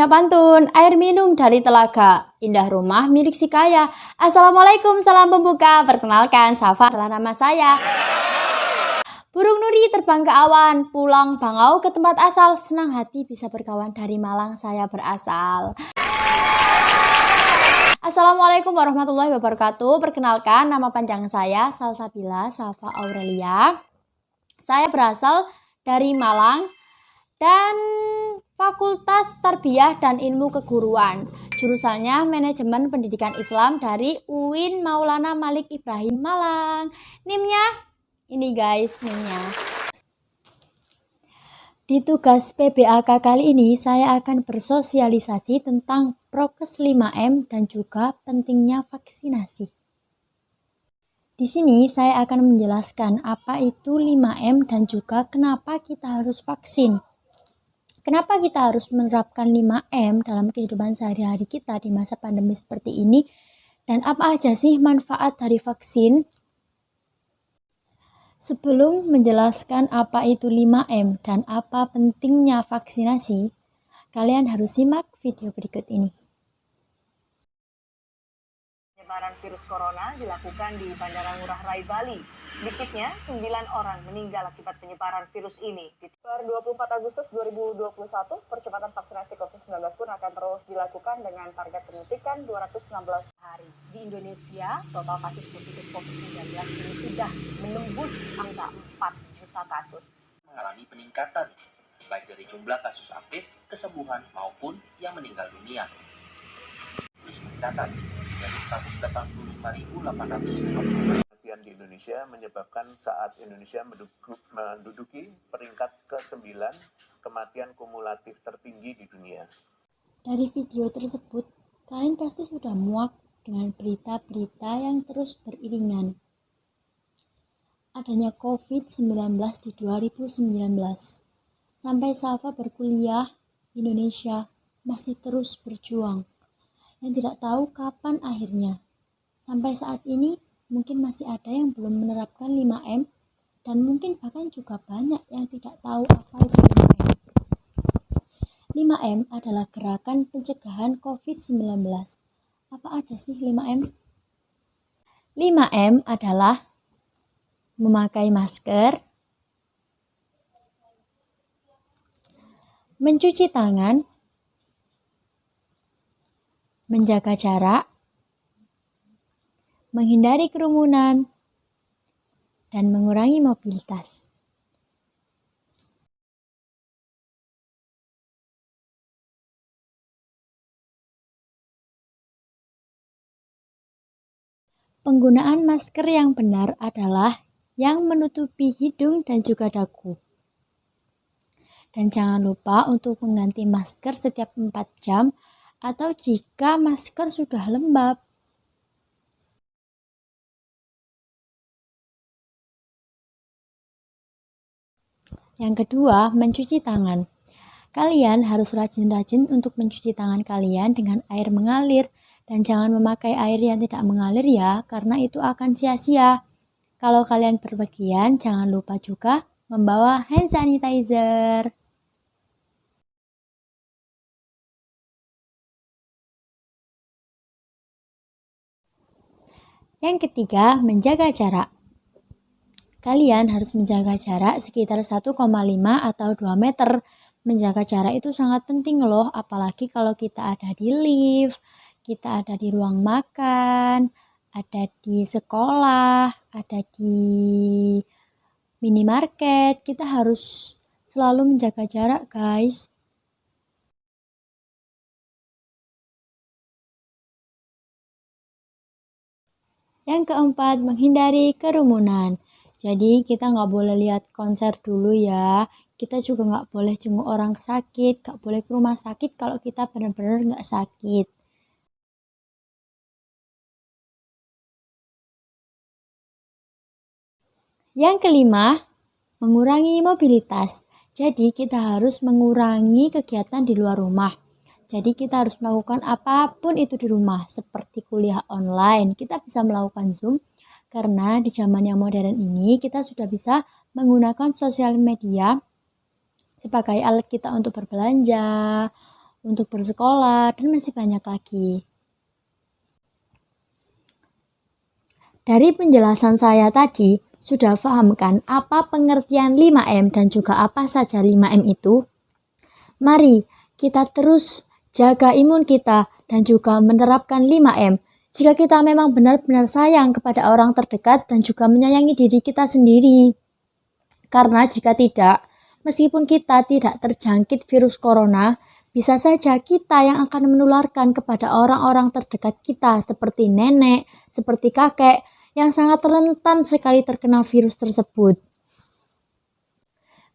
punya pantun, air minum dari telaga, indah rumah milik si kaya. Assalamualaikum, salam pembuka. Perkenalkan, Safa adalah nama saya. Burung nuri terbang ke awan, pulang bangau ke tempat asal. Senang hati bisa berkawan, dari Malang saya berasal. Assalamualaikum warahmatullahi wabarakatuh. Perkenalkan, nama panjang saya Salsabila Safa Aurelia. Saya berasal dari Malang dan Fakultas Tarbiyah dan Ilmu Keguruan. Jurusannya Manajemen Pendidikan Islam dari UIN Maulana Malik Ibrahim Malang. NIM-nya ini guys, NIM-nya. Di tugas PBAK kali ini saya akan bersosialisasi tentang prokes 5M dan juga pentingnya vaksinasi. Di sini saya akan menjelaskan apa itu 5M dan juga kenapa kita harus vaksin. Kenapa kita harus menerapkan 5M dalam kehidupan sehari-hari kita di masa pandemi seperti ini? Dan apa aja sih manfaat dari vaksin? Sebelum menjelaskan apa itu 5M dan apa pentingnya vaksinasi, kalian harus simak video berikut ini. Penyebaran virus corona dilakukan di Bandara Ngurah Rai, Bali. Sedikitnya 9 orang meninggal akibat penyebaran virus ini. Per 24 Agustus 2021, percepatan vaksinasi COVID-19 pun akan terus dilakukan dengan target penyuntikan 216 hari. Di Indonesia, total kasus positif COVID-19 ini sudah menembus angka 4 juta kasus. Mengalami peningkatan, baik dari jumlah kasus aktif, kesembuhan, maupun yang meninggal dunia. Terus mencatat dari 185.850 kematian di Indonesia menyebabkan saat Indonesia menduduki peringkat ke-9 kematian kumulatif tertinggi di dunia. Dari video tersebut, kalian pasti sudah muak dengan berita-berita yang terus beriringan. Adanya COVID-19 di 2019. Sampai Safa berkuliah, Indonesia masih terus berjuang. Yang tidak tahu kapan akhirnya. Sampai saat ini mungkin masih ada yang belum menerapkan 5M dan mungkin bahkan juga banyak yang tidak tahu apa itu 5M. 5M adalah gerakan pencegahan COVID-19. Apa aja sih 5M? 5M adalah memakai masker, mencuci tangan, menjaga jarak, menghindari kerumunan, dan mengurangi mobilitas. Penggunaan masker yang benar adalah yang menutupi hidung dan juga dagu. Dan jangan lupa untuk mengganti masker setiap 4 jam atau jika masker sudah lembab. Yang kedua, mencuci tangan. Kalian harus rajin-rajin untuk mencuci tangan kalian dengan air mengalir dan jangan memakai air yang tidak mengalir ya, karena itu akan sia-sia. Kalau kalian berpergian, jangan lupa juga membawa hand sanitizer. Yang ketiga, menjaga jarak. Kalian harus menjaga jarak sekitar 1,5 atau 2 meter. Menjaga jarak itu sangat penting loh, apalagi kalau kita ada di lift, kita ada di ruang makan, ada di sekolah, ada di minimarket. Kita harus selalu menjaga jarak, guys. Yang keempat, menghindari kerumunan. Jadi kita nggak boleh lihat konser dulu ya. Kita juga nggak boleh jenguk orang sakit, nggak boleh ke rumah sakit kalau kita benar-benar nggak sakit. Yang kelima, mengurangi mobilitas. Jadi kita harus mengurangi kegiatan di luar rumah. Jadi kita harus melakukan apapun itu di rumah, seperti kuliah online. Kita bisa melakukan Zoom, karena di zaman yang modern ini kita sudah bisa menggunakan sosial media sebagai alat kita untuk berbelanja, untuk bersekolah, dan masih banyak lagi. Dari penjelasan saya tadi, sudah paham kan apa pengertian 5M dan juga apa saja 5M itu? Mari kita terus jaga imun kita dan juga menerapkan 5M. Jika kita memang benar-benar sayang kepada orang terdekat dan juga menyayangi diri kita sendiri. Karena jika tidak, meskipun kita tidak terjangkit virus corona, bisa saja kita yang akan menularkan kepada orang-orang terdekat kita seperti nenek, seperti kakek, yang sangat rentan sekali terkena virus tersebut.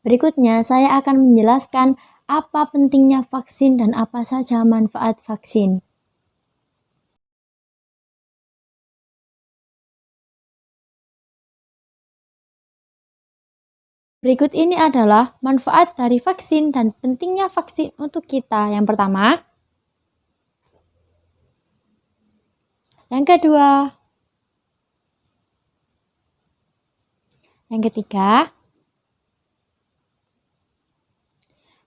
Berikutnya, saya akan menjelaskan apa pentingnya vaksin dan apa saja manfaat vaksin. Berikut ini adalah manfaat dari vaksin dan pentingnya vaksin untuk kita. Yang pertama, yang kedua, yang ketiga,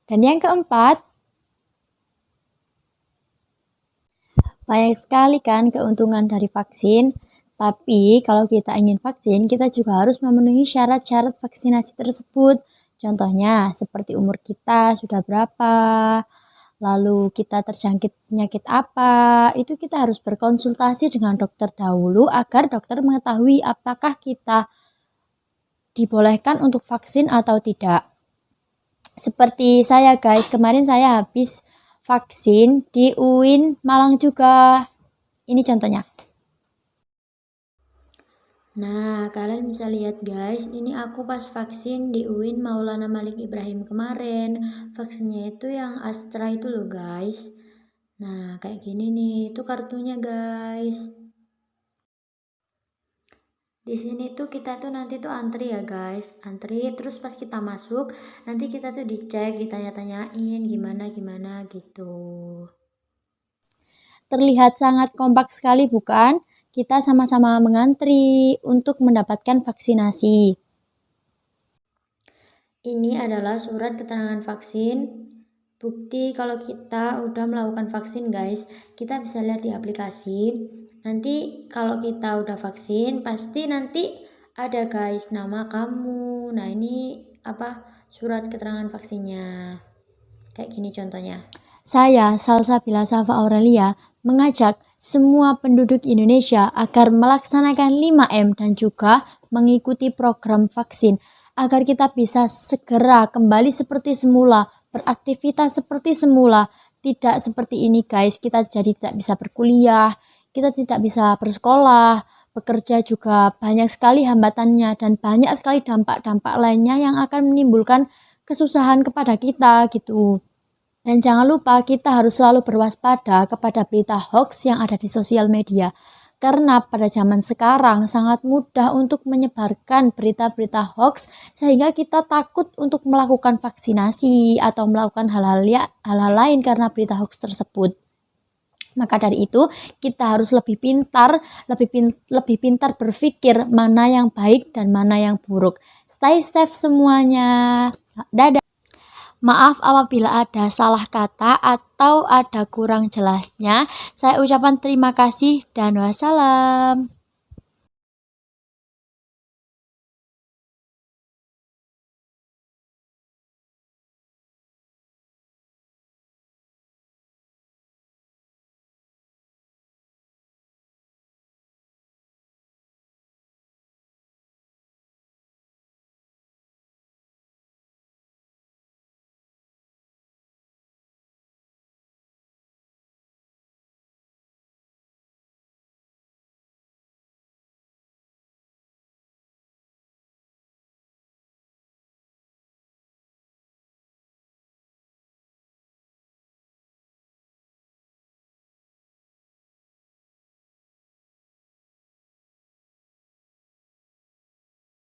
dan yang keempat. Banyak sekali kan keuntungan dari vaksin, tapi kalau kita ingin vaksin, kita juga harus memenuhi syarat-syarat vaksinasi tersebut. Contohnya, seperti umur kita sudah berapa, lalu kita terjangkit penyakit apa, itu kita harus berkonsultasi dengan dokter dahulu agar dokter mengetahui apakah kita dibolehkan untuk vaksin atau tidak. Seperti saya guys, kemarin saya habis vaksin di UIN Malang juga. Ini contohnya. Nah, kalian bisa lihat guys, ini aku pas vaksin di UIN Maulana Malik Ibrahim kemarin. Vaksinnya itu yang Astra itu loh guys. Nah, kayak gini nih, itu kartunya guys. Di sini tuh kita tuh nanti tuh antri ya guys, antri terus pas kita masuk nanti kita tuh dicek, ditanya-tanyain gimana gitu. Terlihat sangat kompak sekali bukan? Kita sama-sama mengantri untuk mendapatkan vaksinasi. Ini adalah surat keterangan vaksin. Bukti kalau kita udah melakukan vaksin guys, kita bisa lihat di aplikasi. Nanti kalau kita udah vaksin, pasti nanti ada guys nama kamu. Nah ini surat keterangan vaksinnya. Kayak gini contohnya. Saya, Salsabila Safa Aurelia, mengajak semua penduduk Indonesia agar melaksanakan 5M dan juga mengikuti program vaksin agar kita bisa segera kembali seperti semula, beraktivitas seperti semula. Tidak seperti ini guys, kita jadi tidak bisa berkuliah, kita tidak bisa bersekolah, bekerja juga banyak sekali hambatannya dan banyak sekali dampak-dampak lainnya yang akan menimbulkan kesusahan kepada kita gitu. Dan jangan lupa kita harus selalu berwaspada kepada berita hoax yang ada di sosial media. Karena pada zaman sekarang sangat mudah untuk menyebarkan berita-berita hoax sehingga kita takut untuk melakukan vaksinasi atau melakukan hal-hal lain karena berita hoax tersebut. Maka dari itu kita harus lebih pintar berpikir mana yang baik dan mana yang buruk. Stay safe semuanya. Dadah. Maaf apabila ada salah kata atau ada kurang jelasnya. Saya ucapkan terima kasih dan wassalam.